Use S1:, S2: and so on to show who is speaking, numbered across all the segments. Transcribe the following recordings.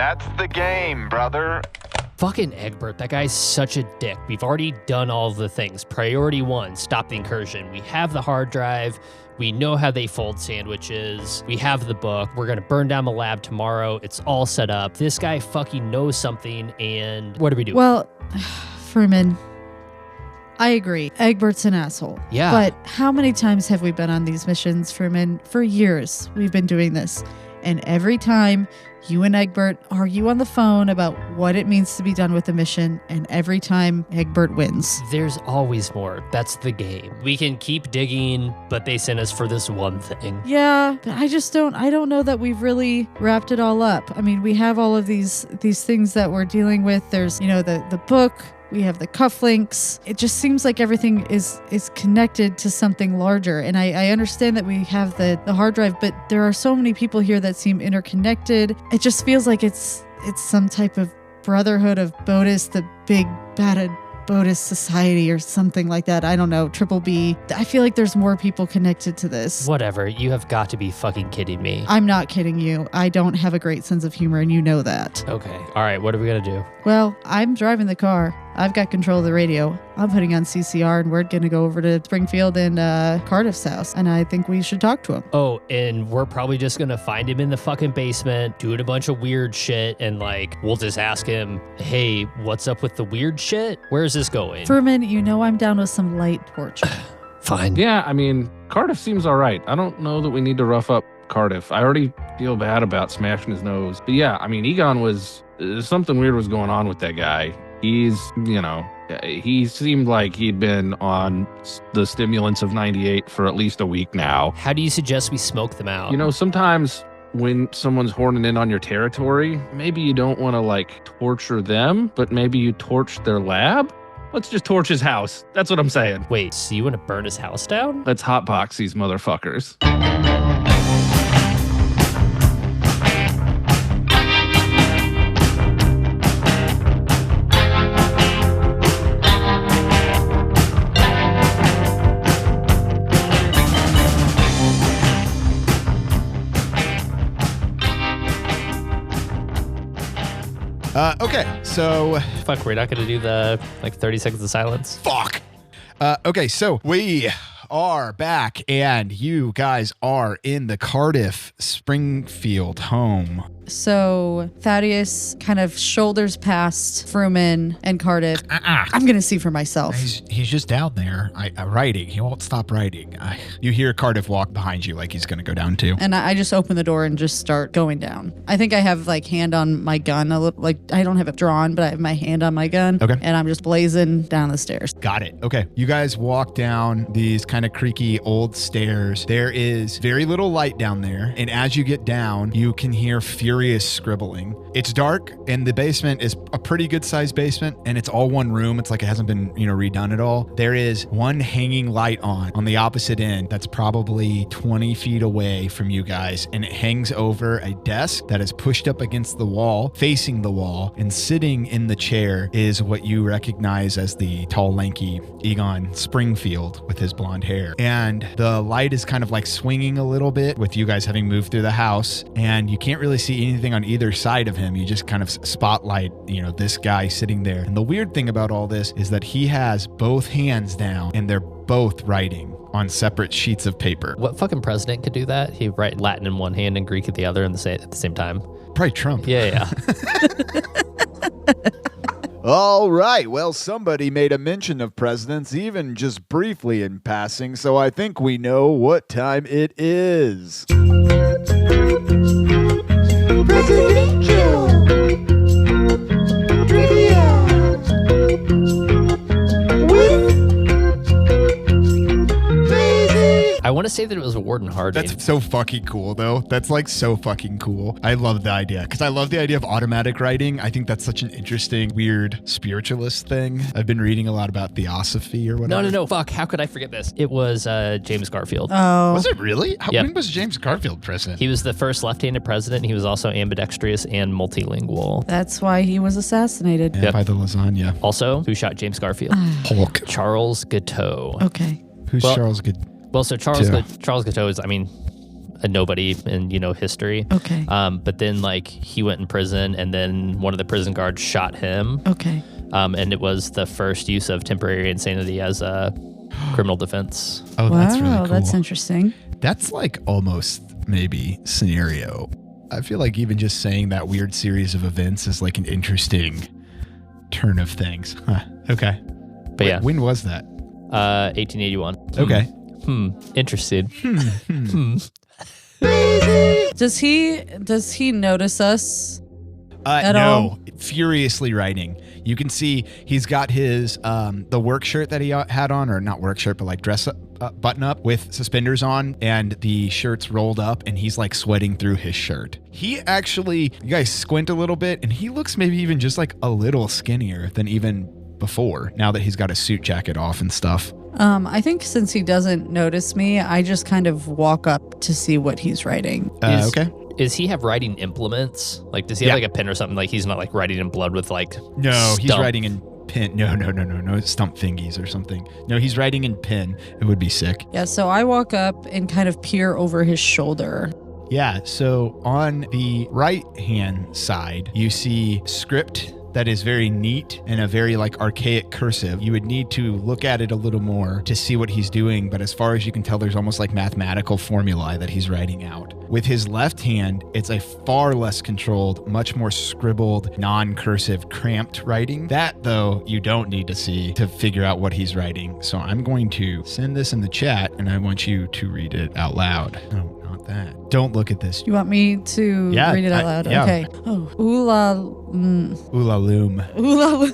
S1: That's the game, brother.
S2: Fucking Egbert, that guy's such a dick. We've already done all the things. Priority 1, stop the incursion. We have the hard drive. We know how they fold sandwiches. We have the book. We're going to burn down the lab tomorrow. It's all set up. This guy fucking knows something, and what do we do?
S3: Well, Freeman, I agree. Egbert's an asshole.
S2: Yeah.
S3: But how many times have we been on these missions, Freeman? For years, we've been doing this. And every time, you and Egbert argue on the phone about what it means to be done with the mission, and every time, Egbert wins.
S2: There's always more. That's the game. We can keep digging, but they sent us for this one thing.
S3: Yeah, but I don't know that we've really wrapped it all up. I mean, we have all of these things that we're dealing with. There's, the book. We have the cufflinks. It just seems like everything is connected to something larger. And I understand that we have the hard drive, but there are so many people here that seem interconnected. It just feels like it's some type of brotherhood of Bodis, the big batted Bodis Society or something like that. I don't know. Triple B. I feel like there's more people connected to this.
S2: Whatever. You have got to be fucking kidding me.
S3: I'm not kidding you. I don't have a great sense of humor, and you know that.
S2: Okay. All right. What are we going to do?
S3: Well, I'm driving the car. I've got control of the radio. I'm putting on CCR, and we're going to go over to Springfield and Cardiff's house, and I think we should talk to him.
S2: Oh, and we're probably just going to find him in the fucking basement, doing a bunch of weird shit, and we'll just ask him, hey, what's up with the weird shit? Where's this going?
S3: Furman, I'm down with some light torture.
S2: Fine.
S4: Yeah, I mean, Cardiff seems all right. I don't know that we need to rough up Cardiff. I already feel bad about smashing his nose. But yeah, I mean, Egon something weird was going on with that guy. He seemed like he'd been on the stimulants of 98 for at least a week now.
S2: How do you suggest we smoke them out?
S4: Sometimes when someone's horning in on your territory, maybe you don't want to torture them, but maybe you torch their lab? Let's just torch his house. That's what I'm saying.
S2: Wait, so you want to burn his house down?
S4: Let's hotbox these motherfuckers.
S5: Okay, so...
S2: Fuck, we're not going to do the 30 seconds of silence?
S5: Fuck! Okay, so we are back, and you guys are in the Cardiff Springfield home.
S3: So Thaddeus kind of shoulders past Fruman and Cardiff. I'm going to see for myself.
S5: He's just down there writing. He won't stop writing. You hear Cardiff walk behind you like he's going to go down too.
S3: And I just open the door and just start going down. I think I have hand on my gun. I don't have it drawn, but I have my hand on my gun.
S5: Okay.
S3: And I'm just blazing down the stairs.
S5: Got it. Okay. You guys walk down these kind of creaky old stairs. There is very little light down there. And as you get down, you can hear furious scribbling. It's dark, and the basement is a pretty good sized basement, and it's all one room. It's like it hasn't been, redone at all. There is one hanging light on the opposite end that's probably 20 feet away from you guys, and it hangs over a desk that is pushed up against the wall, facing the wall, and sitting in the chair is what you recognize as the tall, lanky Egon Springfield with his blonde hair. And the light is kind of swinging a little bit with you guys having moved through the house, and you can't really see anything on either side of him. You just kind of spotlight, this guy sitting there. And the weird thing about all this is that he has both hands down, and they're both writing on separate sheets of paper.
S2: What fucking president could do that? He'd write Latin in one hand and Greek at the other at the same time.
S5: Probably Trump.
S2: Yeah.
S6: All right, well, somebody made a mention of presidents, even just briefly in passing, so I think we know what time it is. Presidential Trivia with Mazie.
S2: I want to say that it was Warden Harding.
S5: That's so fucking cool, though. That's so fucking cool. I love the idea, because I love the idea of automatic writing. I think that's such an interesting, weird spiritualist thing. I've been reading a lot about theosophy or whatever.
S2: No. Fuck, how could I forget this? It was James Garfield.
S3: Oh.
S5: Was it really?
S2: Yep.
S5: When was James Garfield president?
S2: He was the first left-handed president. He was also ambidextrous and multilingual.
S3: That's why he was assassinated.
S5: Yeah, by the lasagna.
S2: Also, who shot James Garfield?
S5: Hulk.
S2: Charles Guiteau.
S3: Okay.
S5: Who's Charles Good?
S2: Well, so Charles Guiteau is, a nobody in, history.
S3: Okay.
S2: But then like he went in prison, and then one of the prison guards shot him.
S3: Okay.
S2: And it was the first use of temporary insanity as a criminal defense.
S5: Oh,
S3: Wow,
S5: that's really cool.
S3: that's interesting.
S5: That's like almost maybe scenario. I feel like even just saying that weird series of events is like an interesting turn of things. Huh. Okay.
S2: But yeah,
S5: When was that?
S2: 1881.
S5: Okay.
S2: Interested.
S3: Does he notice us? At
S5: No,
S3: all?
S5: furiously writing. You can see he's got his the work shirt that he had on, or not work shirt, but like dress up, button up with suspenders on, and the shirt's rolled up, and he's like sweating through his shirt. He actually, you guys squint a little bit, and he looks maybe even just like a little skinnier than even before. Now that he's got his suit jacket off and stuff.
S3: I think since he doesn't notice me, I just kind of walk up to see what he's writing.
S5: Okay.
S2: Does he have writing implements? Like, does he have like a pen or something? Like, he's not like writing in blood with like
S5: No, he's
S2: stump.
S5: writing in pen. No, stump fingies or something. No, he's writing in pen. It would be sick.
S3: Yeah, so I walk up and kind of peer over his shoulder.
S5: Yeah, so on the right hand side, you see script that is very neat and a very like archaic cursive. You would need to look at it a little more to see what he's doing, but as far as you can tell, there's almost like mathematical formulae that he's writing out. With his left hand, it's a far less controlled, much more scribbled, non-cursive, cramped writing. That, though, you don't need to see to figure out what he's writing. So I'm going to send this in the chat, and I want you to read it out loud. No, not that. Don't look at this.
S3: You want me to read it out loud?
S5: yeah.
S3: Okay. Oh, oola,
S5: Oola loom.
S3: oola.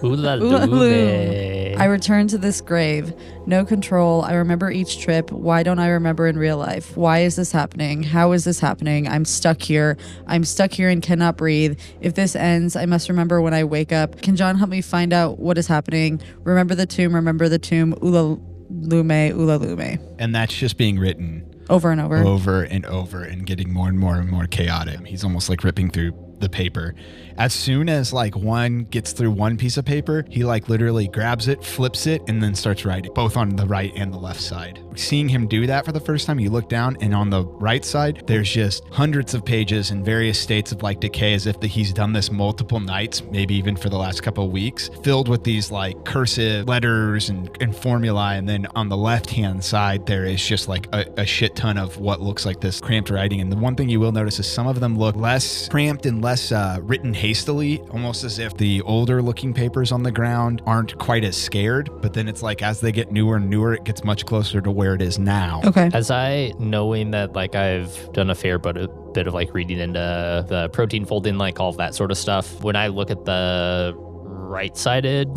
S2: Oola
S3: Oola
S2: dooly.
S3: I return to this grave. No control. I remember each trip. Why don't I remember in real life? Why is this happening? How is this happening? I'm stuck here. I'm stuck here and cannot breathe. If this ends, I must remember when I wake up. Can John help me find out what is happening? Remember the tomb. Remember the tomb. Ula lume.
S5: And that's just being written
S3: Over and over.
S5: over and over and getting more and more and more chaotic. He's almost like ripping through the paper. As soon as like one gets through one piece of paper, he like literally grabs it, flips it, and then starts writing, both on the right and the left side. Seeing him do that for the first time, you look down, and on the right side, there's just hundreds of pages in various states of like decay, as if he's done this multiple nights, maybe even for the last couple of weeks, filled with these like cursive letters and formulae. And then on the left-hand side, there is just like a shit ton of what looks like this cramped writing. And the one thing you will notice is some of them look less cramped and less written hastily, almost as if the older looking papers on the ground aren't quite as scared. But then it's like as they get newer and newer, it gets much closer to where it is now.
S3: Okay.
S2: As I, knowing that like I've done a fair bit of like reading into the protein folding, like all of that sort of stuff, when I look at the right-sided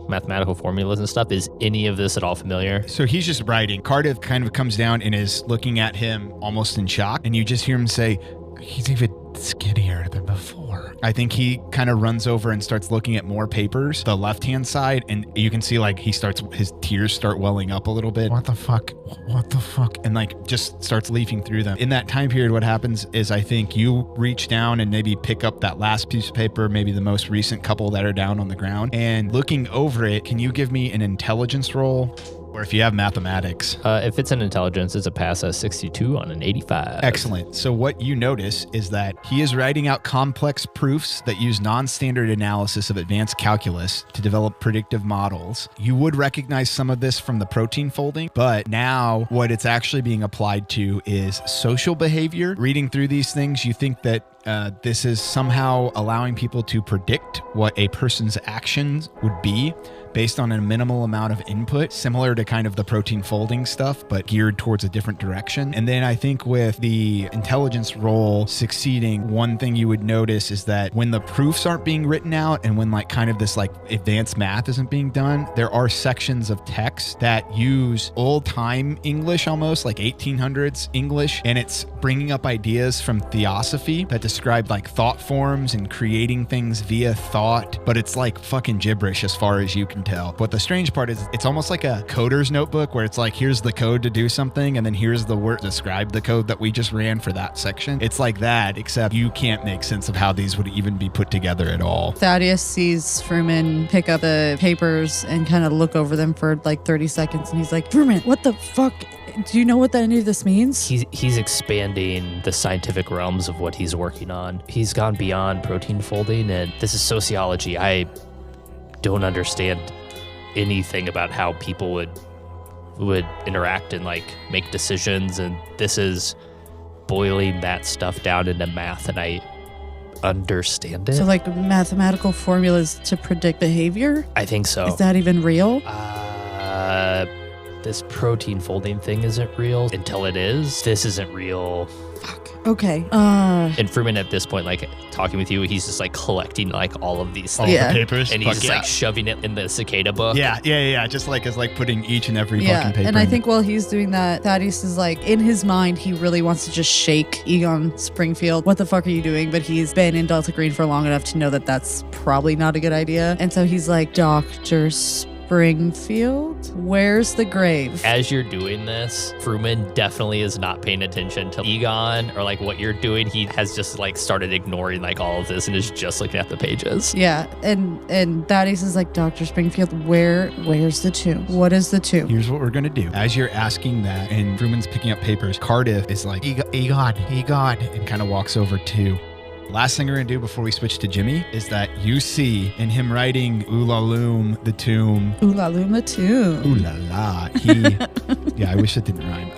S2: mathematical formulas and stuff, is any of this at all familiar?
S5: So he's just writing. Cardiff kind of comes down and is looking at him almost in shock. And you just hear him say, he's even skinnier than before. I think he kind of runs over and starts looking at more papers, the left-hand side, and you can see like his tears start welling up a little bit. What the fuck? And like just starts leafing through them. In that time period, what happens is I think you reach down and maybe pick up that last piece of paper, maybe the most recent couple that are down on the ground, and looking over it, can you give me an intelligence roll? Or if you have mathematics.
S2: If it's an intelligence, it's a pass at 62 on an 85.
S5: Excellent. So what you notice is that he is writing out complex proofs that use non-standard analysis of advanced calculus to develop predictive models. You would recognize some of this from the protein folding, but now what it's actually being applied to is social behavior. Reading through these things, you think that this is somehow allowing people to predict what a person's actions would be based on a minimal amount of input, similar to kind of the protein folding stuff, but geared towards a different direction. And then I think with the intelligence roll succeeding, one thing you would notice is that when the proofs aren't being written out and when like kind of this like advanced math isn't being done, there are sections of text that use old time English, almost like 1800s English, and it's bringing up ideas from theosophy that describe like thought forms and creating things via thought, but it's like fucking gibberish as far as you can tell. But the strange part is it's almost like a coder's notebook where it's like, here's the code to do something, and then here's the word describe the code that we just ran for that section. It's like that, except you can't make sense of how these would even be put together at all.
S3: Thaddeus sees Fruman pick up the papers and kind of look over them for like 30 seconds, and he's like, Fruman, what the fuck Do you know what any of this means?
S2: He's expanding the scientific realms of what he's working on. He's gone beyond protein folding, and this is sociology. I don't understand anything about how people would interact and like make decisions, and this is boiling that stuff down into math, and I understand it.
S3: So like mathematical formulas to predict behavior?
S2: I think so.
S3: Is that even real?
S2: This protein folding thing isn't real until it is. This isn't real.
S3: Fuck. Okay.
S2: And Fruman at this point, like talking with you, he's just like collecting like all of these
S5: All
S2: things.
S3: Yeah.
S5: the papers.
S2: And he's just like shoving it in the cicada book.
S5: Yeah. Just like as like putting each and every fucking paper.
S3: And I
S5: in.
S3: think while he's doing that, Thaddeus is like, in his mind, he really wants to just shake Egon Springfield. What the fuck are you doing? But he's been in Delta Green for long enough to know that that's probably not a good idea. And so he's like, Dr. Springfield, where's the grave?
S2: As you're doing this, Fruman definitely is not paying attention to Egon or like what you're doing. He has just like started ignoring like all of this and is just looking at the pages.
S3: Yeah, and Thaddeus is like, Dr. Springfield, where's the tomb? What is the tomb?
S5: Here's what we're gonna do. As you're asking that, and Fruman's picking up papers, Cardiff is like, Egon, and kind of walks over too. Last thing we're gonna do before we switch to Jimmy is that you see in him writing Ulaloom the tomb.
S3: Ooh la luma tomb.
S5: Ooh la la. Yeah, I wish it didn't rhyme.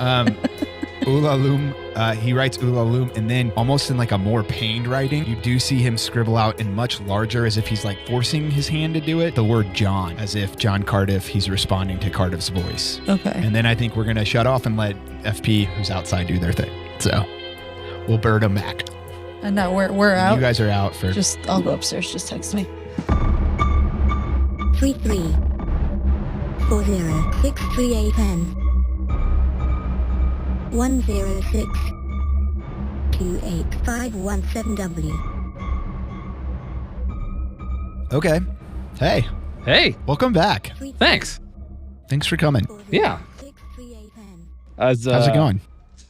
S5: Ulaloom, he writes Ulaloom, and then almost in like a more pained writing, you do see him scribble out in much larger, as if he's like forcing his hand to do it, the word John, as if John Cardiff, he's responding to Cardiff's voice.
S3: Okay.
S5: And then I think we're gonna shut off and let FP, who's outside, do their thing. So we'll bird them back.
S3: And now we're out.
S5: You guys are out for.
S3: I'll go upstairs. Just text me.
S7: 33406310 106 28517W.
S5: Okay. Hey,
S4: Hey,
S5: welcome back.
S4: thanks.
S5: Thanks for coming.
S4: Yeah. How's
S5: How's it going?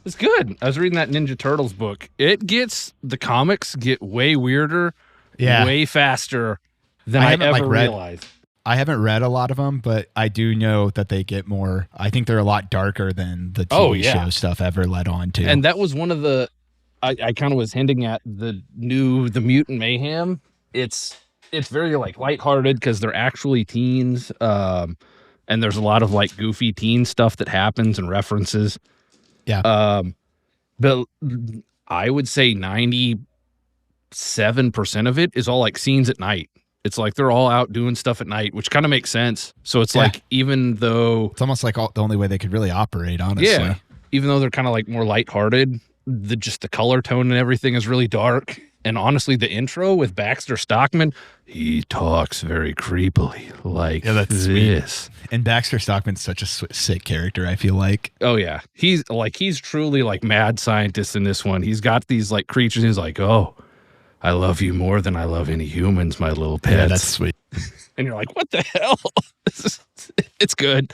S4: It's good. I was reading that Ninja Turtles book. The comics get way weirder, way faster than I
S5: haven't,
S4: ever realized.
S5: I haven't read a lot of them, but I do know that they get more. I think they're a lot darker than the TV show stuff ever led on to.
S4: And that was one of the, I kind of was hinting at the Mutant Mayhem. It's very like lighthearted because they're actually teens. And there's a lot of like goofy teen stuff that happens and references.
S5: Yeah.
S4: But I would say 97% of it is all like scenes at night. It's like they're all out doing stuff at night, which kind of makes sense. So it's like, even though
S5: it's almost like the only way they could really operate, honestly.
S4: Even though they're kind of like more lighthearted, the color tone and everything is really dark. And honestly, the intro with Baxter Stockman, he talks very creepily like this.
S5: Sweet. And Baxter Stockman's such a sick character, I feel like.
S4: Oh, yeah. He's truly like mad scientist in this one. He's got these like creatures. He's like, oh, I love you more than I love any humans, my little pets.
S5: Yeah, that's sweet.
S4: And you're like, what the hell? It's good.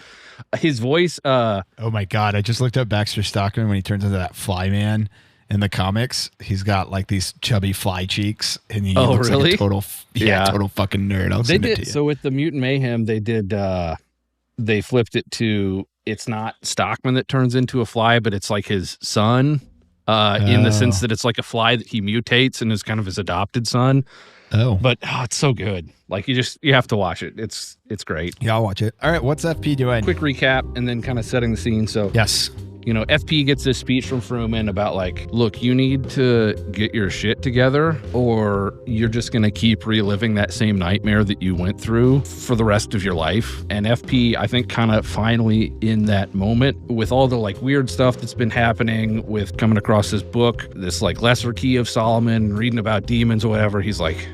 S4: His voice.
S5: Oh, my God. I just looked up Baxter Stockman when he turns into that fly man. In the comics, he's got like these chubby fly cheeks, and he looks like a total fucking nerd. I'll send it to you.
S4: So with the Mutant Mayhem, they flipped it to, it's not Stockman that turns into a fly, but it's like his son, in the sense that it's like a fly that he mutates and is kind of his adopted son.
S5: Oh,
S4: but it's so good. Like you have to watch it. It's great.
S5: Yeah, I'll watch it. All right, what's FP doing?
S4: Quick recap and then kind of setting the scene. So
S5: yes.
S4: FP gets this speech from Fruman about like, look, you need to get your shit together or you're just going to keep reliving that same nightmare that you went through for the rest of your life. And FP, I think, kind of finally in that moment with all the like weird stuff that's been happening with coming across this book, this like Lesser Key of Solomon, reading about demons or whatever, he's like,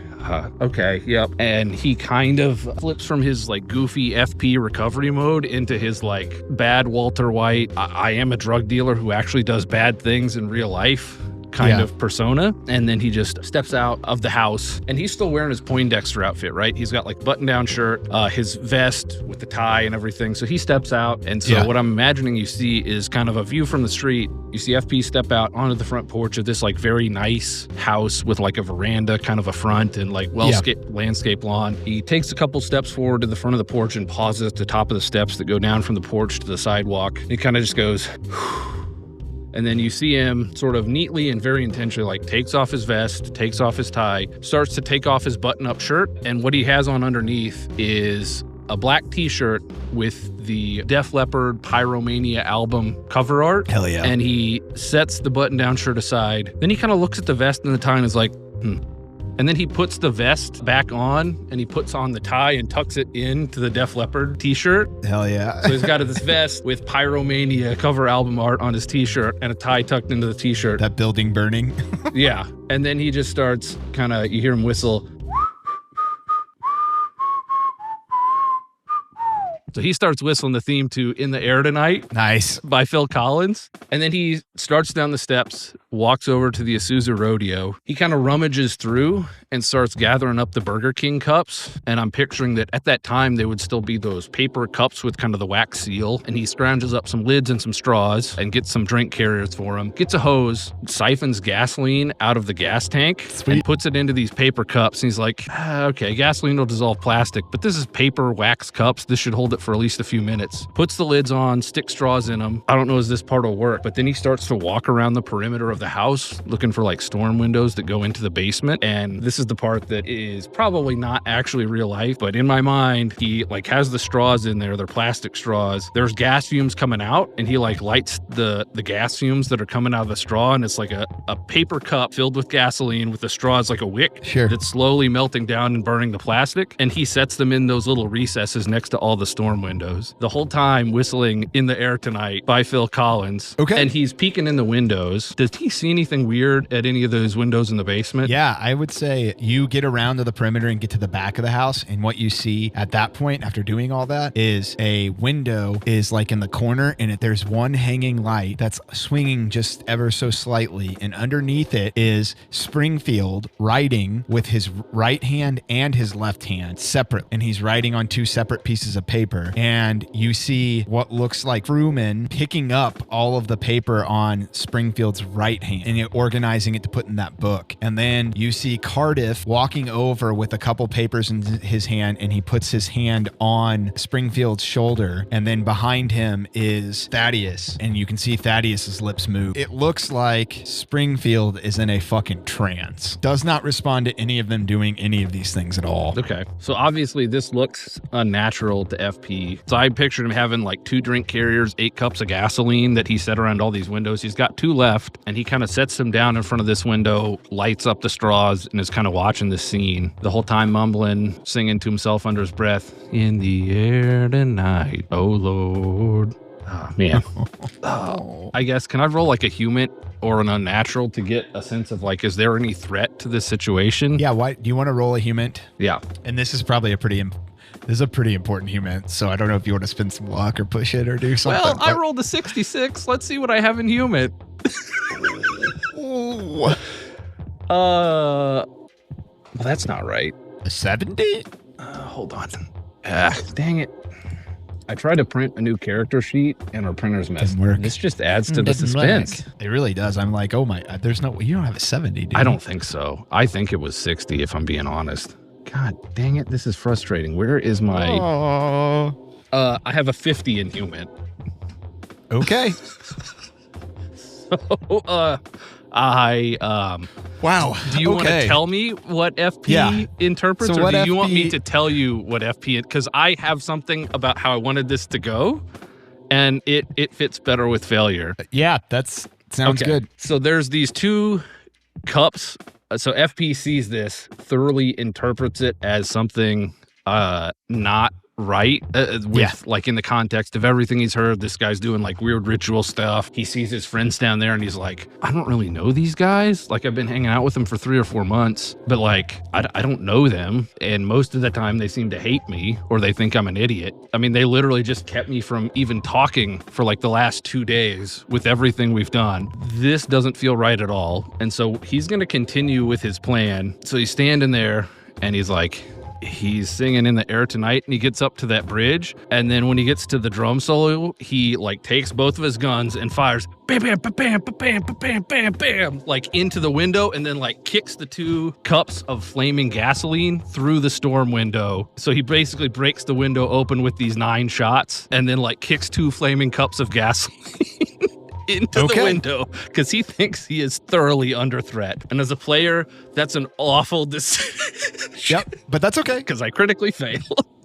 S4: okay, yep. And he kind of flips from his like goofy FP recovery mode into his like bad Walter White, I am a drug dealer who actually does bad things in real life kind of persona. And then he just steps out of the house, and he's still wearing his Poindexter outfit, right? He's got like button-down shirt, his vest with the tie and everything. So he steps out. And so what I'm imagining you see is kind of a view from the street. You see FP step out onto the front porch of this like very nice house with like a veranda, kind of a front, and like landscape lawn. He takes a couple steps forward to the front of the porch and pauses at the top of the steps that go down from the porch to the sidewalk. He kind of just goes, and then you see him sort of neatly and very intentionally like takes off his vest, takes off his tie, starts to take off his button-up shirt, and what he has on underneath is a black t-shirt with the Def Leppard Pyromania album cover art.
S5: Hell yeah.
S4: And he sets the button-down shirt aside. Then he kind of looks at the vest and the tie and is like, And then he puts the vest back on, and he puts on the tie and tucks it into the Def Leppard t-shirt.
S5: Hell yeah.
S4: So he's got this vest with Pyromania cover album art on his t-shirt and a tie tucked into the t-shirt.
S5: That building burning.
S4: Yeah. And then he just starts kind of, you hear him whistle. So he starts whistling the theme to In the Air Tonight.
S5: Nice.
S4: By Phil Collins. And then he starts down the steps, walks over to the Isuzu Rodeo. He kind of rummages through and starts gathering up the Burger King cups. And I'm picturing that at that time, they would still be those paper cups with kind of the wax seal. And he scrounges up some lids and some straws and gets some drink carriers for him. Gets a hose, siphons gasoline out of the gas tank, and puts it into these paper cups. And he's like, okay, gasoline will dissolve plastic, but this is paper wax cups. This should hold it for at least a few minutes. Puts the lids on, sticks straws in them. I don't know if this part will work, but then he starts to walk around the perimeter of the house looking for like storm windows that go into the basement. And this is the part that is probably not actually real life, but in my mind, he like has the straws in there. They're plastic straws. There's gas fumes coming out, and he like lights the gas fumes that are coming out of the straw, and it's like a paper cup filled with gasoline with the straws like a wick that's slowly melting down and burning the plastic. And he sets them in those little recesses next to all the storm windows. The whole time whistling In the Air Tonight by Phil Collins.
S5: Okay.
S4: And he's peeking in the windows. Does he see anything weird at any of those windows in the basement?
S5: Yeah, I would say you get around to the perimeter and get to the back of the house, and what you see at that point after doing all that is a window is like in the corner, and there's one hanging light that's swinging just ever so slightly, and underneath it is Springfield writing with his right hand and his left hand separate, and he's writing on two separate pieces of paper. And you see what looks like Truman picking up all of the paper on Springfield's right hand and organizing it to put in that book. And then you see Cardiff walking over with a couple papers in his hand, and he puts his hand on Springfield's shoulder. And then behind him is Thaddeus, and you can see Thaddeus's lips move. It looks like Springfield is in a fucking trance. Does not respond to any of them doing any of these things at all.
S4: Okay. So obviously this looks unnatural to FP. So I pictured him having like 2 drink carriers, 8 cups of gasoline that he set around all these windows. He's got 2 left, and he kind of sets them down in front of this window, lights up the straws, and is kind of watching this scene. The whole time mumbling, singing to himself under his breath, In the air tonight, oh Lord. Oh, man. I guess, can I roll like a human or an unnatural to get a sense of like, is there any threat to this situation?
S5: Yeah, why do you want to roll a human?
S4: Yeah.
S5: And this is probably a pretty important human, so I don't know if you want to spend some luck or push it or do something.
S4: Well, I rolled a 66. Let's see what I have in human. Well, that's not right.
S5: A 70?
S4: Hold on. Dang it. I tried to print a new character sheet, and our printer's messed up. This just adds to the suspense.
S5: It really does. I'm like, oh my, you don't have a 70, do you?
S4: I don't think so. I think it was 60, if I'm being honest. God dang it, this is frustrating. Where is my... I have a 50 in human.
S5: Okay.
S4: So,
S5: wow.
S4: Do you want to tell me what FP interprets,
S5: so
S4: or do you want me to tell you what FP... Because I have something about how I wanted this to go, and it fits better with failure.
S5: Yeah, sounds good.
S4: So there's these 2 cups. So FP sees this, thoroughly interprets it as something not right with like in the context of everything he's heard. This guy's doing like weird ritual stuff. He sees his friends down there and he's like, I don't really know these guys. Like I've been hanging out with them for 3 or 4 months, but like I don't know them. And most of the time they seem to hate me or they think I'm an idiot. I mean, they literally just kept me from even talking for like the last 2 days with everything we've done. This doesn't feel right at all. And so he's going to continue with his plan. So he's standing there and he's like, he's singing In the Air Tonight, and he gets up to that bridge, and then when he gets to the drum solo, he like takes both of his guns and fires bam bam bam bam bam bam bam bam bam like into the window, and then like kicks the 2 cups of flaming gasoline through the storm window. So he basically breaks the window open with these 9 shots and then like kicks 2 flaming cups of gasoline into the window because he thinks he is thoroughly under threat. And as a player, that's an awful decision.
S5: Yep, but that's okay.
S4: Because I critically fail.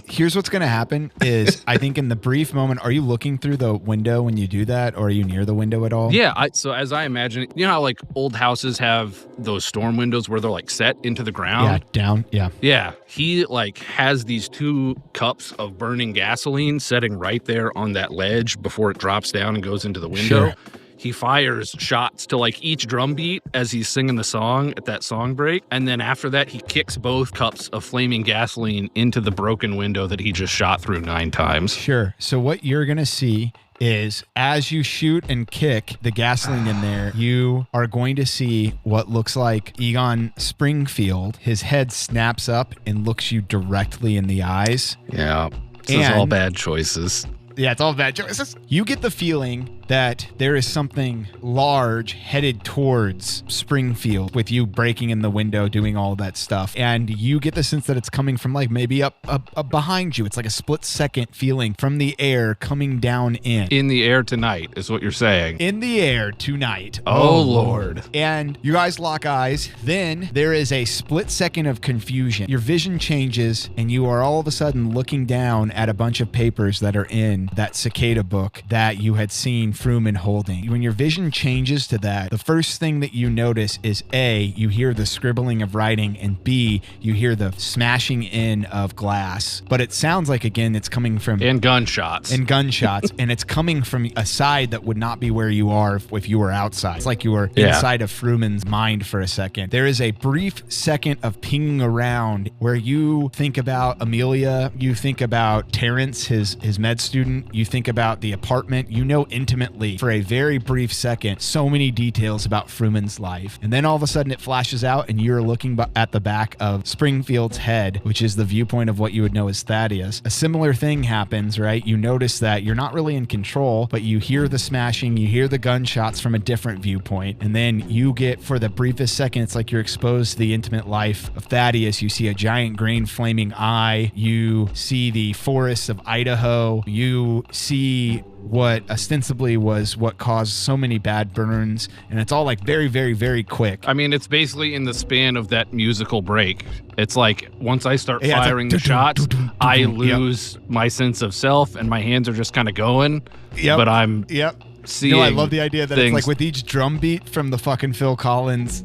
S5: Here's what's going to happen is I think in the brief moment, are you looking through the window when you do that, or are you near the window at all?
S4: Yeah, so as I imagine it, you know how like old houses have those storm windows where they're like set into the ground?
S5: Yeah, down, yeah.
S4: Yeah, he like has these 2 cups of burning gasoline setting right there on that ledge before it drops down and goes into the window.
S5: Sure.
S4: He fires shots to like each drum beat as he's singing the song at that song break. And then after that, he kicks both cups of flaming gasoline into the broken window that he just shot through 9 times.
S5: Sure. So what you're going to see is as you shoot and kick the gasoline in there, you are going to see what looks like Egon Springfield. His head snaps up and looks you directly in the eyes.
S4: Yeah. This is all bad choices.
S5: Yeah, it's all bad choices. You get the feeling that there is something large headed towards Springfield with you breaking in the window, doing all that stuff. And you get the sense that it's coming from like maybe up behind you. It's like a split second feeling from the air coming down in.
S4: In the air tonight is what you're saying.
S5: In the air tonight.
S4: Oh, Lord.
S5: And you guys lock eyes. Then there is a split second of confusion. Your vision changes and you are all of a sudden looking down at a bunch of papers that are in that cicada book that you had seen Fruman holding. When your vision changes to that, the first thing that you notice is A, you hear the scribbling of writing, and B, you hear the smashing in of glass. But it sounds like, again, it's coming from...
S4: And gunshots.
S5: And gunshots. And it's coming from a side that would not be where you are if you were outside. It's like you were inside of Fruman's mind for a second. There is a brief second of pinging around where you think about Amelia, you think about Terrence, his med student, you think about the apartment, you know intimately for a very brief second so many details about Fruman's life. And then all of a sudden it flashes out and you're looking at the back of Springfield's head, which is the viewpoint of what you would know as Thaddeus. A similar thing happens, right? You notice that you're not really in control, but you hear the smashing, you hear the gunshots from a different viewpoint. And then you get, for the briefest second, it's like you're exposed to the intimate life of Thaddeus. You see a giant green flaming eye. You see the forests of Idaho. You see what ostensibly was what caused so many bad burns, and it's all like very, very, very quick.
S4: I mean, it's basically in the span of that musical break. It's like once I start firing the shots, I lose my sense of self, and my hands are just kind of going. But I'm seeing.
S5: No, I love the idea that
S4: things.
S5: It's like with each drum beat from the fucking Phil Collins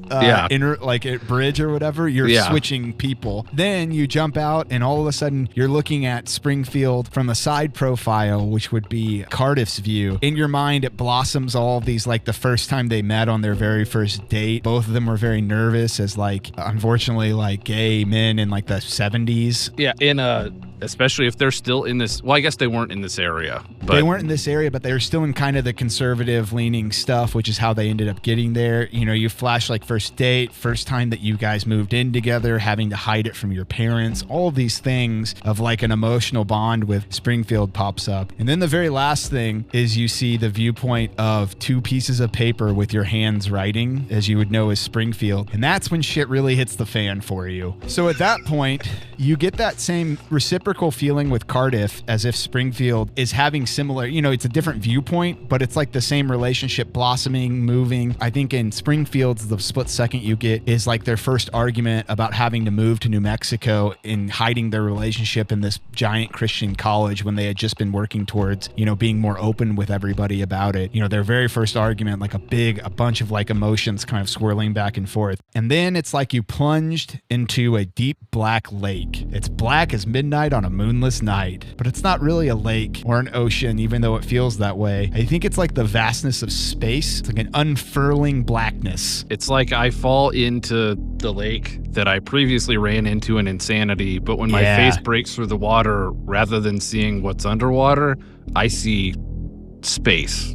S5: inner like bridge or whatever, you're switching people. Then you jump out and all of a sudden you're looking at Springfield from a side profile, which would be Cardiff's view. In your mind, it blossoms all of these, like the first time they met on their very first date. Both of them were very nervous as like, unfortunately, like gay men in like the 70s.
S4: Yeah, especially if they're still in this. Well, I guess they weren't in this area. But
S5: they weren't in this area, but they were still in kind of the conservative leaning stuff, which is how they ended up getting there. You know, you flash like first date, first time that you guys moved in together, having to hide it from your parents, all of these things of like an emotional bond with Springfield pops up. And then the very last thing is you see the viewpoint of 2 pieces of paper with your hands writing, as you would know as Springfield. And that's when shit really hits the fan for you. So at that point, you get that same reciprocal feeling with Cardiff as if Springfield is having similar, you know, it's a different viewpoint, but it's like the same relationship blossoming, moving. I think in Springfield's, the split second you get is like their first argument about having to move to New Mexico and hiding their relationship in this giant Christian college when they had just been working towards, you know, being more open with everybody about it. You know, their very first argument, like a bunch of like emotions kind of swirling back and forth. And then it's like you plunged into a deep black lake. It's black as midnight on a moonless night. But it's not really a lake or an ocean, even though it feels that way. I think it's like the vastness of space. It's like an unfurling blackness.
S4: It's like I fall into the lake that I previously ran into in Insanity, but when my face breaks through the water, rather than seeing what's underwater, I see space.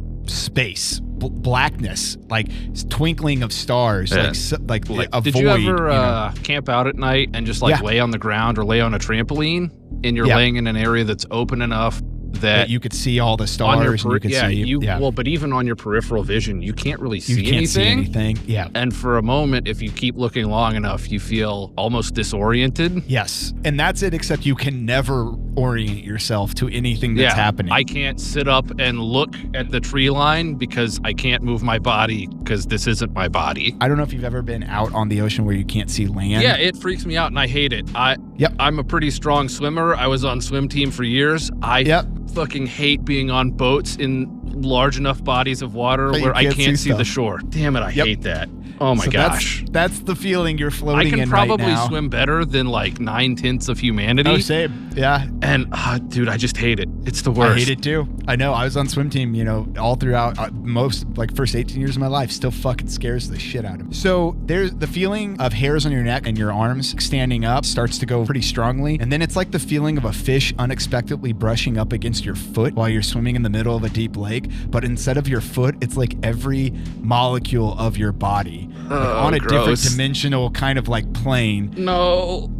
S4: Blackness, like twinkling of stars, like a Did
S5: void.
S4: you ever camp out at night and just lay on the ground or lay on a trampoline, and you're laying in an area that's open enough that
S5: you could see all the stars?
S4: But even on your peripheral vision, you can't really see anything.
S5: Yeah.
S4: And for a moment, if you keep looking long enough, you feel almost disoriented.
S5: Yes. And that's it, except you can never orient yourself to anything that's happening.
S4: I can't sit up and look at the tree line because I can't move my body because this isn't my body.
S5: I don't know if you've ever been out on the ocean where you can't see land.
S4: Yeah, it freaks me out and I hate it. I'm a pretty strong swimmer. I was on swim team for years. I fucking hate being on boats in large enough bodies of water where I can't see the shore. Damn it, I hate that. Oh my gosh.
S5: That's the feeling you're floating in right now.
S4: I can probably swim better than like 9/10 of humanity.
S5: Oh, same. Yeah.
S4: And dude, I just hate it. It's the worst.
S5: I hate it too. I know. I was on swim team, all throughout first 18 years of my life. Still fucking scares the shit out of me. So there's the feeling of hairs on your neck and your arms standing up starts to go pretty strongly. And then it's like the feeling of a fish unexpectedly brushing up against your foot while you're swimming in the middle of a deep lake. But instead of your foot, it's like every molecule of your body. On a different dimensional kind of like plane.
S4: No.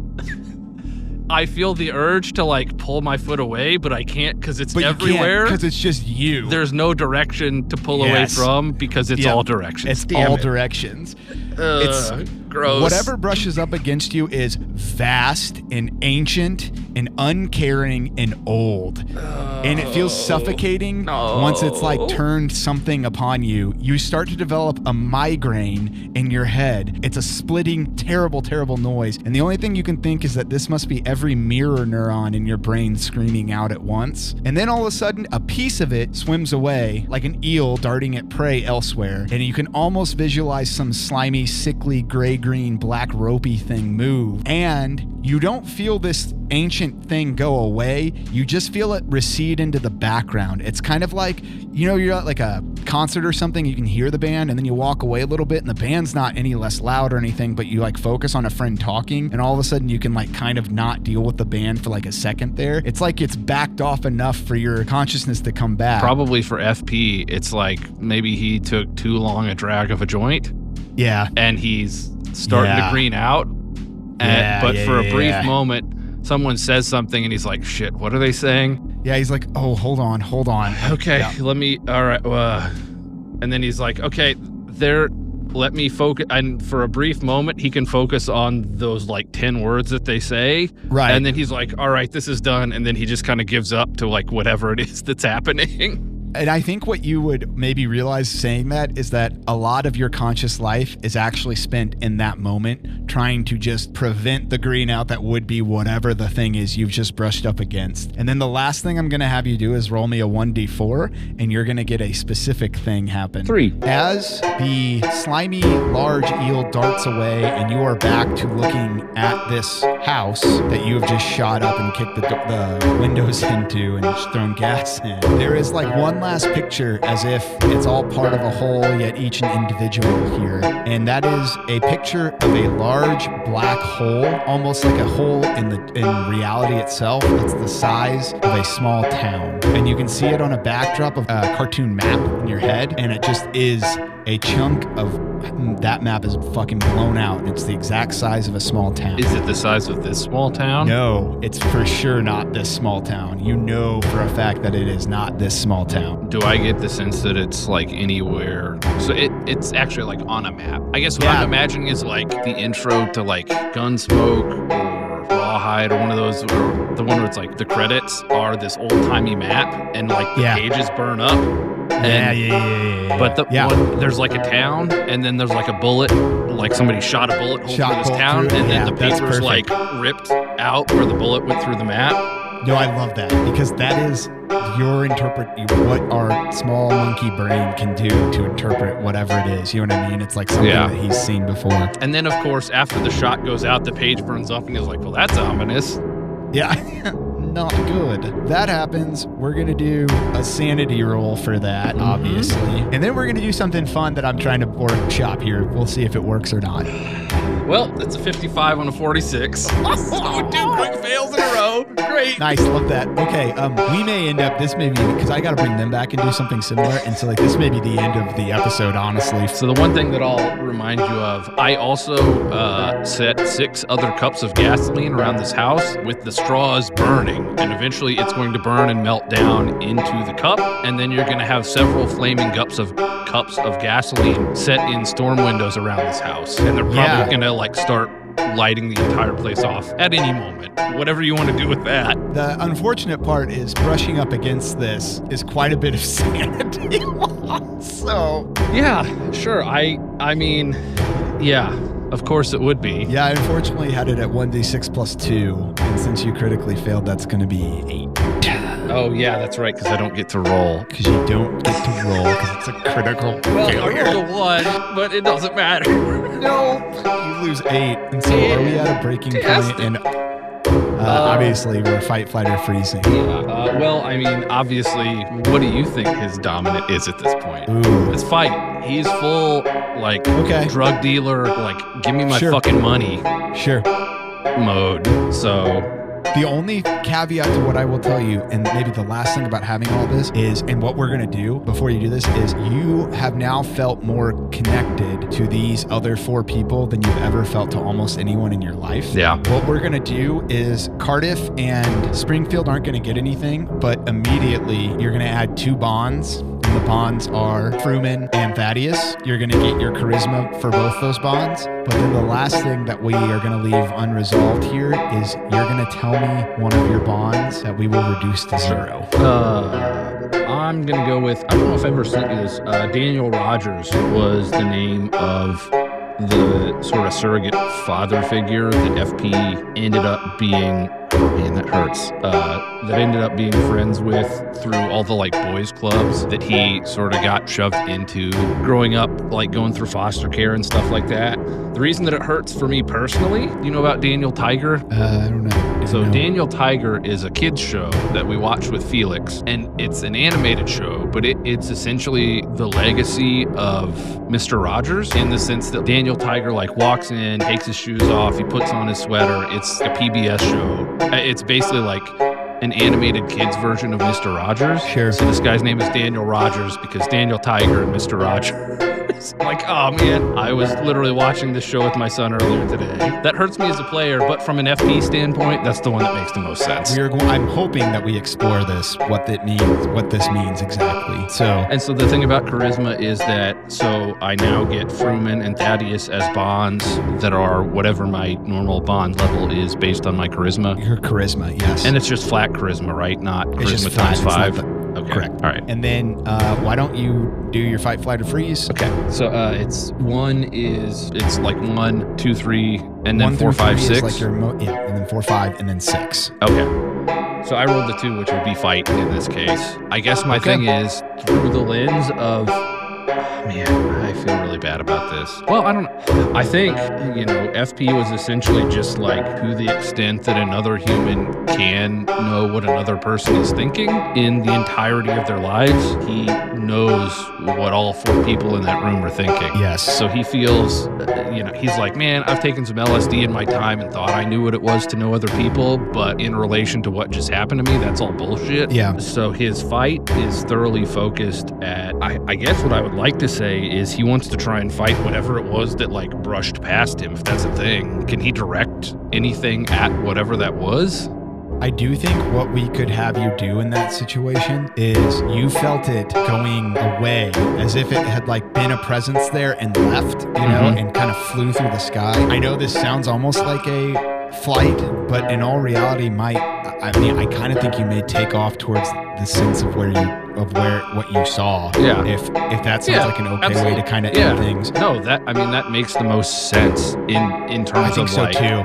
S4: I feel the urge to pull my foot away, but I can't because it's everywhere.
S5: Because it's just you.
S4: There's no direction to pull away from because it's all directions.
S5: It's all directions. It's
S4: gross.
S5: Whatever brushes up against you is vast and ancient and uncaring and old. And it feels suffocating once it's turned something upon you. You start to develop a migraine in your head. It's a splitting, terrible, terrible noise. And the only thing you can think is that this must be every mirror neuron in your brain screaming out at once. And then all of a sudden, a piece of it swims away like an eel darting at prey elsewhere. And you can almost visualize some slimy, sickly, gray-green, black, ropey thing move. And you don't feel this ancient thing go away. You just feel it recede into the background. It's kind of like, you're at like a concert or something, you can hear the band and then you walk away a little bit and the band's not any less loud or anything, but you focus on a friend talking and all of a sudden you can kind of not deal with the band for a second there. It's like it's backed off enough for your consciousness to come back.
S4: Probably for FP, it's like maybe he took too long a drag of a joint.
S5: Yeah.
S4: And he's starting to green out. But for a brief moment, someone says something and he's like, shit, what are they saying?
S5: Yeah, he's like, oh, hold on.
S4: Okay, all right. And then he's like, okay, let me focus. And for a brief moment, he can focus on those 10 words that they say.
S5: Right.
S4: And then he's like, all right, this is done. And then he just kind of gives up to whatever it is that's happening.
S5: And I think what you would maybe realize saying that is that a lot of your conscious life is actually spent in that moment trying to just prevent the green out that would be whatever the thing is you've just brushed up against. And then the last thing I'm going to have you do is roll me a 1d4 and you're going to get a specific thing happen. 3. As the slimy large eel darts away and you are back to looking at this house that you have just shot up and kicked the windows into and just thrown gas in, there is one last picture as if it's all part of a whole, yet each an individual here. And that is a picture of a large black hole, almost like a hole in reality itself. It's the size of a small town. And you can see it on a backdrop of a cartoon map in your head. And it just is a chunk of that map is fucking blown out. And it's the exact size of a small town.
S4: Is it the size of this small town?
S5: No, it's for sure not this small town. You know for a fact that it is not this small town.
S4: Do I get the sense that it's anywhere? So it's actually on a map. I guess what I'm imagining is the intro to Gunsmoke or Rawhide or one of those, or the one where it's the credits are this old-timey map and the pages burn up.
S5: Yeah.
S4: But there's a town, and then there's a bullet, somebody shot a bullet hole through this town, and then the paper's ripped out where the bullet went through the map.
S5: No, I love that because that is what our small monkey brain can do to interpret whatever it is. You know what I mean? It's something that he's seen before.
S4: And then, of course, after the shot goes out, the page burns up, and he's like, well, that's ominous.
S5: Yeah. not good. That happens. We're going to do a sanity roll for that, obviously. And then we're going to do something fun that I'm trying to workshop here. We'll see if it works or not.
S4: Well, that's a 55 on a 46. Oh, 2 quick fails in a row. Great.
S5: Nice, love that. Okay, we may end up, this may be, because I got to bring them back and do something similar. And so, like, this may be the end of the episode, honestly.
S4: So the one thing that I'll remind you of, I also set 6 other cups of gasoline around this house with the straws burning. And eventually it's going to burn and melt down into the cup. And then you're going to have several flaming cups of gasoline set in storm windows around this house. And they're probably going to like start lighting the entire place off at any moment. Whatever you want to do with that.
S5: The unfortunate part is brushing up against this is quite a bit of sanity loss. So
S4: yeah, sure. I mean, yeah, of course it would be.
S5: Yeah, I unfortunately had it at 1d6 plus 2, and since you critically failed, that's going to be 8.
S4: Oh yeah, that's right, because I don't get to roll.
S5: Because you don't get to roll, because it's a critical failure.
S4: I rolled a 1, but it doesn't matter.
S5: No, you lose 8, and so are we at a breaking point? And obviously, we're fight, flight, or freezing.
S4: Yeah. Well, I mean, obviously, what do you think his dominant is at this point?
S5: Ooh.
S4: It's fight. He's full, like, drug dealer, like, give me my fucking money.
S5: Sure.
S4: Mode. So
S5: the only caveat to what I will tell you, and maybe the last thing about having all this is, and what we're going to do before you do this is, you have now felt more connected to these other 4 people than you've ever felt to almost anyone in your life.
S4: Yeah.
S5: What we're going to do is Cardiff and Springfield aren't going to get anything, but immediately you're going to add 2 bonds. And the bonds are Fruman and Thaddeus. You're going to get your charisma for both those bonds. But then the last thing that we are going to leave unresolved here is you're going to tell me one of your bonds that we will reduce to 0.
S4: I'm going to go with, I don't know if I ever sent you this, Daniel Rogers was the name of the sort of surrogate father figure that FP ended up being, man, that hurts, that ended up being friends with through all the like boys clubs that he sort of got shoved into growing up, like going through foster care and stuff like that. The reason that it hurts for me personally, you know about Daniel Tiger?
S5: I don't know.
S4: So Daniel Tiger is a kid's show that we watch with Felix, and it's an animated show, but it's essentially the legacy of Mr. Rogers in the sense that Daniel Tiger like walks in, takes his shoes off, he puts on his sweater. It's a PBS show. It's basically like an animated kids version of Mr. Rogers.
S5: Sure.
S4: So this guy's name is Daniel Rogers because Daniel Tiger and Mr. Rogers. Like, oh man, I was literally watching this show with my son earlier today. That hurts me as a player, but from an FP standpoint, that's the one that makes the most sense.
S5: I'm hoping that we explore this, what this means exactly.
S4: So the thing about charisma is that, so I now get Fruman and Thaddeus as bonds that are whatever my normal bond level is based on my charisma.
S5: Your charisma, yes.
S4: And it's just flat charisma, right? Not
S5: it's
S4: charisma
S5: just
S4: times
S5: flat.
S4: 5. Okay.
S5: Correct.
S4: All right.
S5: And then why don't you do your fight, flight, or freeze?
S4: Okay. So it's 1 is, it's like 1, 2, 3, and then 4, 5, 6.
S5: Like your and then 4, 5, and then 6.
S4: Okay. So I rolled the 2, which would be fight in this case. I guess my thing is through the lens of, man, I feel really bad about this. Well, I don't know. I think, FP was essentially just like to the extent that another human can know what another person is thinking in the entirety of their lives. He knows what all 4 people in that room are thinking.
S5: Yes.
S4: So he feels, he's like, man, I've taken some LSD in my time and thought I knew what it was to know other people, but in relation to what just happened to me, that's all bullshit.
S5: Yeah.
S4: So his fight is thoroughly focused at, I guess what I would like to say is he wants to try and fight whatever it was that like brushed past him, if that's a thing. Can he direct anything at whatever that was?
S5: I do think what we could have you do in that situation is you felt it going away as if it had like been a presence there and left, and kind of flew through the sky. I know this sounds almost like a flight, but in all reality, I kind of think you may take off towards the sense of what you saw.
S4: Yeah.
S5: If that sounds like an okay
S4: absolutely.
S5: way to kind of end things.
S4: No, that makes the most sense in terms
S5: I think
S4: of
S5: so
S4: like,
S5: too.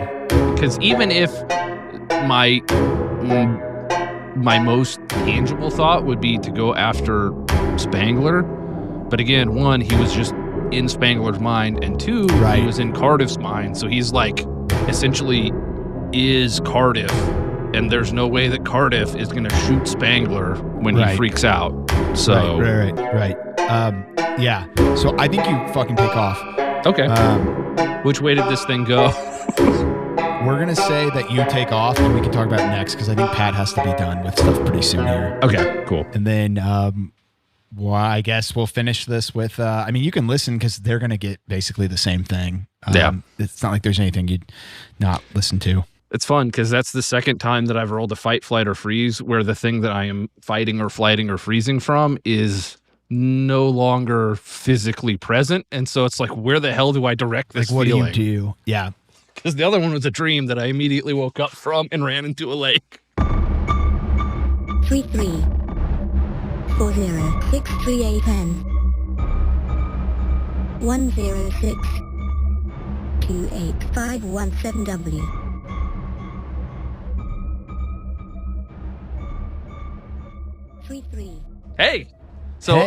S4: Because even if my most tangible thought would be to go after Spangler, but again, 1, he was just in Spangler's mind, and 2, he was in Cardiff's mind, so he's like essentially is Cardiff and there's no way that Cardiff is going to shoot Spangler when he freaks out. So
S5: Right. Yeah. So I think you fucking take off.
S4: Okay. Which way did this thing go?
S5: We're going to say that you take off, and we can talk about it next, because I think Pat has to be done with stuff pretty soon here.
S4: Okay, cool.
S5: And then, well, I guess we'll finish this with, I mean, you can listen, because they're going to get basically the same thing. It's not like there's anything you'd not listen to.
S4: It's fun, because that's the second time that I've rolled a fight, flight, or freeze, where the thing that I am fighting or flighting or freezing from is no longer physically present. And so it's like, where the hell do I direct this
S5: feeling?
S4: What
S5: do you do? Yeah.
S4: Because the other one was a dream that I immediately woke up from and ran into a lake.
S7: 33406310 106285117W.
S4: Hey! So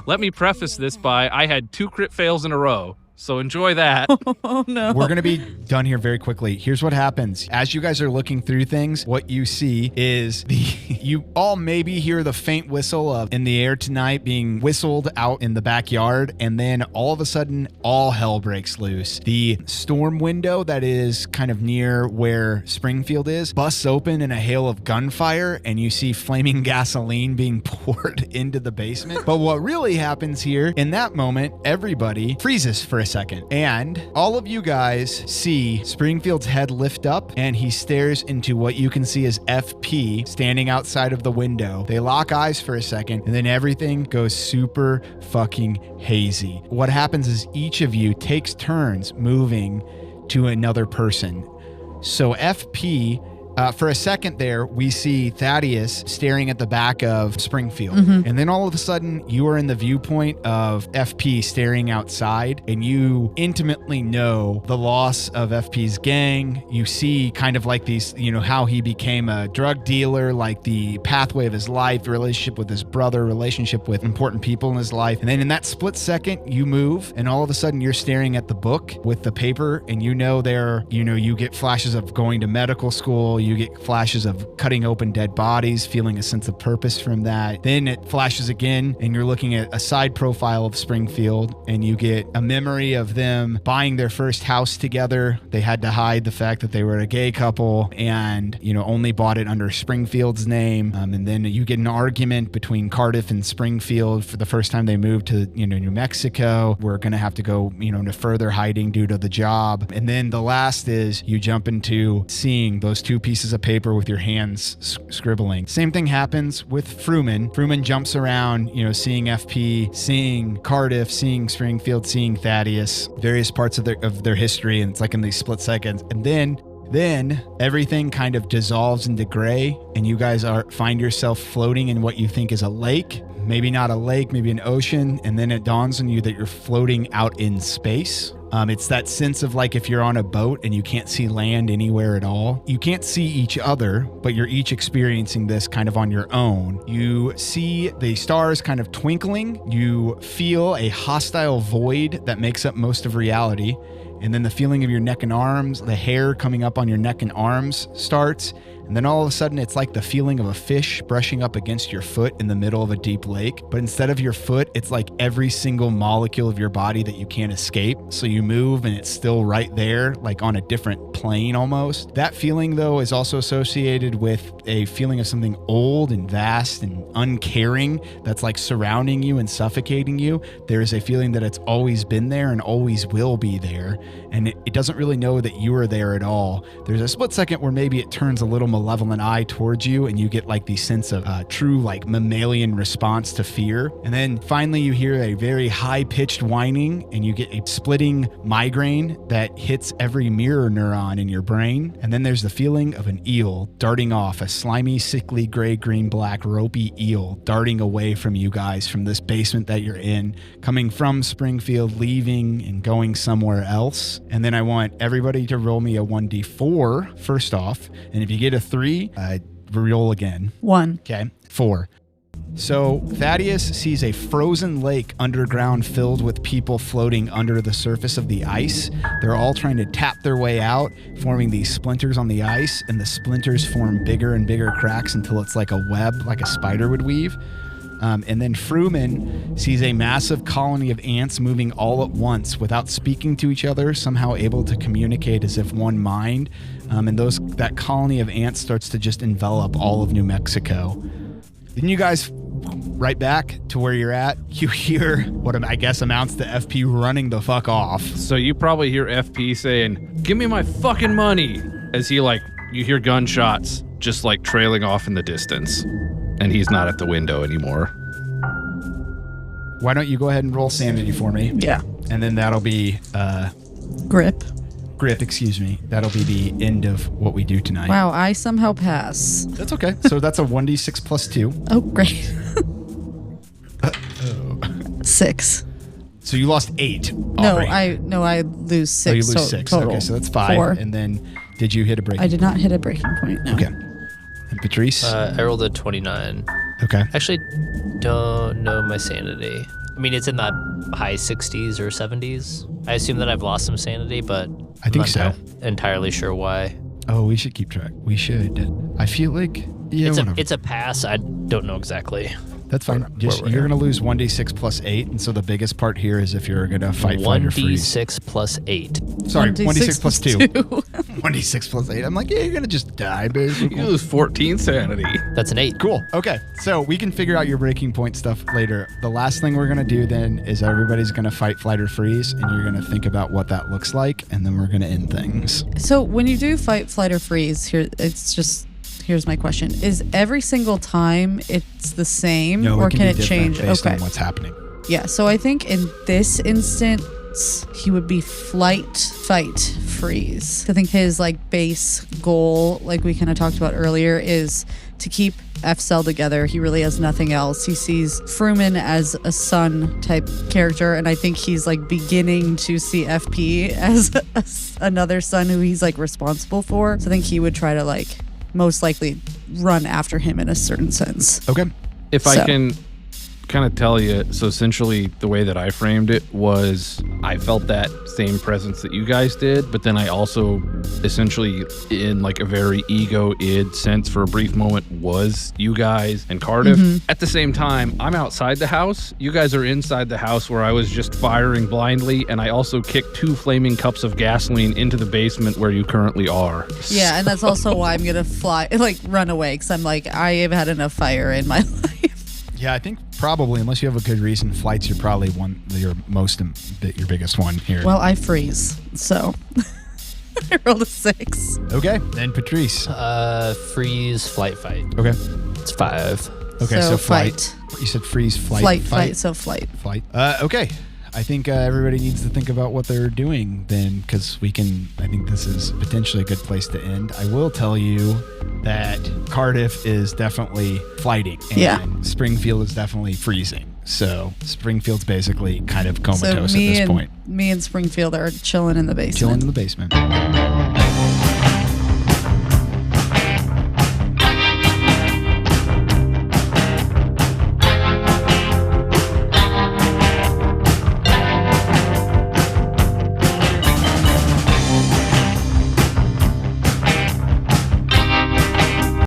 S4: let me preface this by I had 2 crit fails in a row. So enjoy that.
S3: Oh, no.
S5: We're going to be done here very quickly. Here's what happens. As you guys are looking through things, what you see is you all maybe hear the faint whistle of In the Air Tonight being whistled out in the backyard. And then all of a sudden, all hell breaks loose. The storm window that is kind of near where Springfield is busts open in a hail of gunfire. And you see flaming gasoline being poured into the basement. But what really happens here, in that moment, everybody freezes for a second. And all of you guys see Springfield's head lift up, and he stares into what you can see as FP standing outside of the window. They lock eyes for a second, and then everything goes super fucking hazy. What happens is each of you takes turns moving to another person. So FP, for a second there, we see Thaddeus staring at the back of Springfield. And then all of a sudden, you are in the viewpoint of FP staring outside, and you intimately know the loss of FP's gang. You see kind of like these, how he became a drug dealer, like the pathway of his life, the relationship with his brother, relationship with important people in his life. And then in that split second, you move, and all of a sudden, you're staring at the book with the paper, and you get flashes of going to medical school. You get flashes of cutting open dead bodies, feeling a sense of purpose from that. Then it flashes again, and you're looking at a side profile of Springfield, and you get a memory of them buying their first house together. They had to hide the fact that they were a gay couple, and only bought it under Springfield's name. And then you get an argument between Cardiff and Springfield for the first time they moved to New Mexico. We're gonna have to go to further hiding due to the job. And then the last is you jump into seeing those 2 pieces of paper with your hands scribbling. Same thing happens with Fruman. Fruman jumps around, seeing FP, seeing Cardiff, seeing Springfield, seeing Thaddeus, various parts of their history, and it's like in these split seconds. And then everything kind of dissolves into gray, and you guys find yourself floating in what you think is a lake. Maybe not a lake, maybe an ocean, and then it dawns on you that you're floating out in space. It's that sense of like if you're on a boat and you can't see land anywhere at all. You can't see each other, but you're each experiencing this kind of on your own. You see the stars kind of twinkling. You feel a hostile void that makes up most of reality. And then the feeling of your neck and arms, the hair coming up on your neck and arms starts. And then all of a sudden, it's like the feeling of a fish brushing up against your foot in the middle of a deep lake. But instead of your foot, it's like every single molecule of your body that you can't escape. So you move and it's still right there, like on a different plane almost. That feeling, though, is also associated with a feeling of something old and vast and uncaring that's like surrounding you and suffocating you. There is a feeling that it's always been there and always will be there. And it doesn't really know that you are there at all. There's a split second where maybe it turns a little malevolent eye towards you, and you get like the sense of true like mammalian response to fear. And then finally you hear a very high-pitched whining, and you get a splitting migraine that hits every mirror neuron in your brain. And then there's the feeling of an eel darting off, a slimy, sickly, gray, green, black, ropey eel darting away from you guys from this basement that you're in, coming from Springfield, leaving and going somewhere else. And then I want everybody to roll me a 1d4 first off. And if you get a 3, roll again.
S3: 1.
S5: Okay. 4. So Thaddeus sees a frozen lake underground filled with people floating under the surface of the ice. They're all trying to tap their way out, forming these splinters on the ice, and the splinters form bigger and bigger cracks until it's like a web, like a spider would weave. And then Fruman sees a massive colony of ants moving all at once without speaking to each other, somehow able to communicate as if one mind. And that colony of ants starts to just envelop all of New Mexico. Then you guys, right back to where you're at, you hear what I guess amounts to FP running the fuck off.
S4: So you probably hear FP saying, "Give me my fucking money," as he you hear gunshots just trailing off in the distance, and he's not at the window anymore.
S5: Why don't you go ahead and roll sanity for me?
S3: Yeah.
S5: And then that'll be grip, excuse me. That'll be the end of what we do tonight.
S3: Wow, I somehow pass.
S5: That's okay. So that's a 1d6 plus 2.
S3: Oh, great. 6.
S5: So you lost 8.
S3: No, I lose 6.
S5: Oh, you lose 6.
S3: Total.
S5: Okay, so that's 5.
S3: 4.
S5: And then did you hit a breaking
S3: I did not hit a breaking point. No.
S5: Okay. And Patrice?
S2: I rolled a 29.
S5: Okay.
S2: Actually, don't know my sanity. I mean, it's in the high 60s or 70s. I assume that I've lost some sanity, but
S5: I think so.
S2: not entirely sure why.
S5: Oh, we should keep track. We should. I feel like, yeah,
S2: It's a pass. I don't know exactly.
S5: That's fine. You're going to lose 1d6 plus 8, and so the biggest part here is if you're going to fight, flight, or freeze.
S2: 1d6 plus 8.
S5: Sorry, 1d6 plus 2.
S3: 2.
S5: 1d6 plus 8. I'm like, yeah, you're going to just die, basically.
S4: You lose 14 sanity.
S2: That's an 8.
S5: Cool. Okay, so we can figure out your breaking point stuff later. The last thing we're going to do then is everybody's going to fight, flight, or freeze, and you're going to think about what that looks like, and then we're going to end things.
S3: So when you do fight, flight, or freeze, here's my question. Is every single time it's the same,
S5: No,
S3: or
S5: it can
S3: can
S5: be
S3: it
S5: different
S3: change?
S5: based
S3: Okay.
S5: on what's happening.
S3: Yeah, so I think in this instance, he would be flight, fight, freeze. I think his base goal, like we kind of talked about earlier, is to keep F-Cell together. He really has nothing else. He sees Fruman as a son type character, and I think he's beginning to see FP as another son who he's responsible for. So I think he would try to most likely run after him in a certain sense.
S5: Okay.
S4: If I can kind of tell you, so essentially the way that I framed it was I felt that same presence that you guys did, but then I also essentially in a very id sense for a brief moment was you guys and Cardiff.
S3: Mm-hmm.
S4: At the same time, I'm outside the house. You guys are inside the house where I was just firing blindly, and I also kicked 2 flaming cups of gasoline into the basement where you currently are.
S3: Yeah, and that's also why I'm going to run away, because I'm I have had enough fire in my life.
S5: Yeah, I think probably, unless you have a good reason, flights are probably your biggest one here.
S3: Well, I freeze, so I rolled a 6.
S5: Okay, then Patrice.
S2: Freeze, flight, fight.
S5: Okay.
S2: It's 5.
S5: Okay, so flight.
S3: fight.
S5: You said freeze, flight,
S3: Flight, so flight.
S5: Flight. Okay. I think everybody needs to think about what they're doing then, because I think this is potentially a good place to end. I will tell you that Cardiff is definitely flighting, and Springfield is definitely freezing. So Springfield's basically kind of comatose at this point.
S3: Me and Springfield are chilling in the basement.
S5: Chilling in the basement.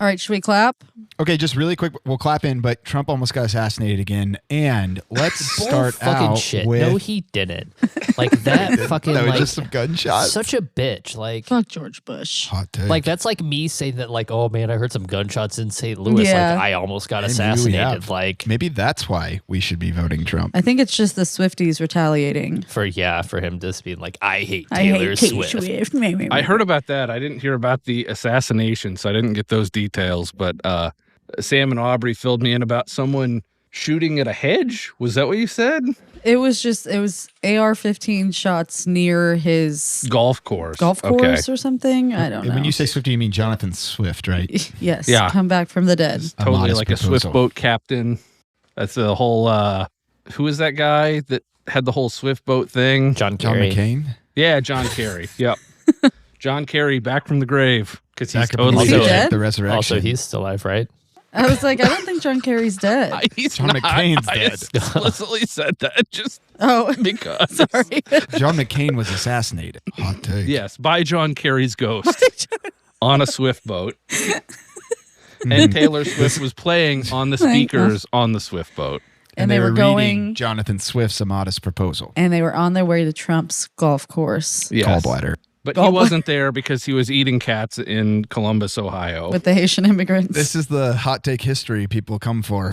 S3: All right, should we clap?
S5: Okay, just really quick, we'll clap in, but Trump almost got assassinated again. And let's start
S2: fucking
S5: out
S2: shit.
S5: with...
S2: No, he didn't. That fucking
S5: That was just some gunshots.
S2: such a bitch.
S3: Fuck George Bush.
S5: Hot take.
S2: That's me saying that oh man, I heard some gunshots in St. Louis.
S3: Yeah.
S2: I almost got
S5: Maybe we
S2: assassinated.
S5: have. Maybe that's why we should be voting Trump.
S3: I think it's just the Swifties retaliating.
S2: for him just being I hate
S3: I
S2: Taylor
S3: hate
S2: Swift.
S4: I heard about that. I didn't hear about the assassination, so I didn't get those details. But Sam and Aubrey filled me in about someone shooting at a hedge. Was that what you said?
S3: It was AR-15 shots near his
S4: Golf course.
S3: or something. I don't know.
S5: When you say Swifty, you mean Jonathan Swift, right?
S3: Yes.
S4: Yeah.
S3: Come back from the dead.
S4: Totally
S5: modest
S4: like a
S5: proposal.
S4: Swift boat captain. That's the whole, who is that guy that had the whole Swift boat thing?
S2: John
S5: John
S2: Kerry.
S5: McCain?
S4: Yeah, John Kerry. Yep. John Kerry back from the grave because he's
S5: Back up in
S4: totally
S3: Is he
S5: the,
S3: dead?
S5: the resurrection.
S2: Also, he's still alive, right?
S3: I was like, I don't think John Kerry's dead.
S4: He's
S5: John
S4: not.
S5: McCain's
S4: I
S5: dead.
S4: explicitly said that just
S3: Oh,
S4: because.
S3: sorry.
S5: John McCain was assassinated. Hot take.
S4: Yes, by John Kerry's ghost on a Swift boat. And Taylor Swift was playing on the speakers on the Swift boat.
S3: And they were
S5: reading
S3: going,
S5: Jonathan Swift's immodest proposal.
S3: and they were on their way to Trump's golf course
S4: Yes.
S5: Gallbladder.
S4: But he wasn't there because he was eating cats in Columbus, Ohio.
S3: with the Haitian immigrants.
S5: This is the hot take history people come for.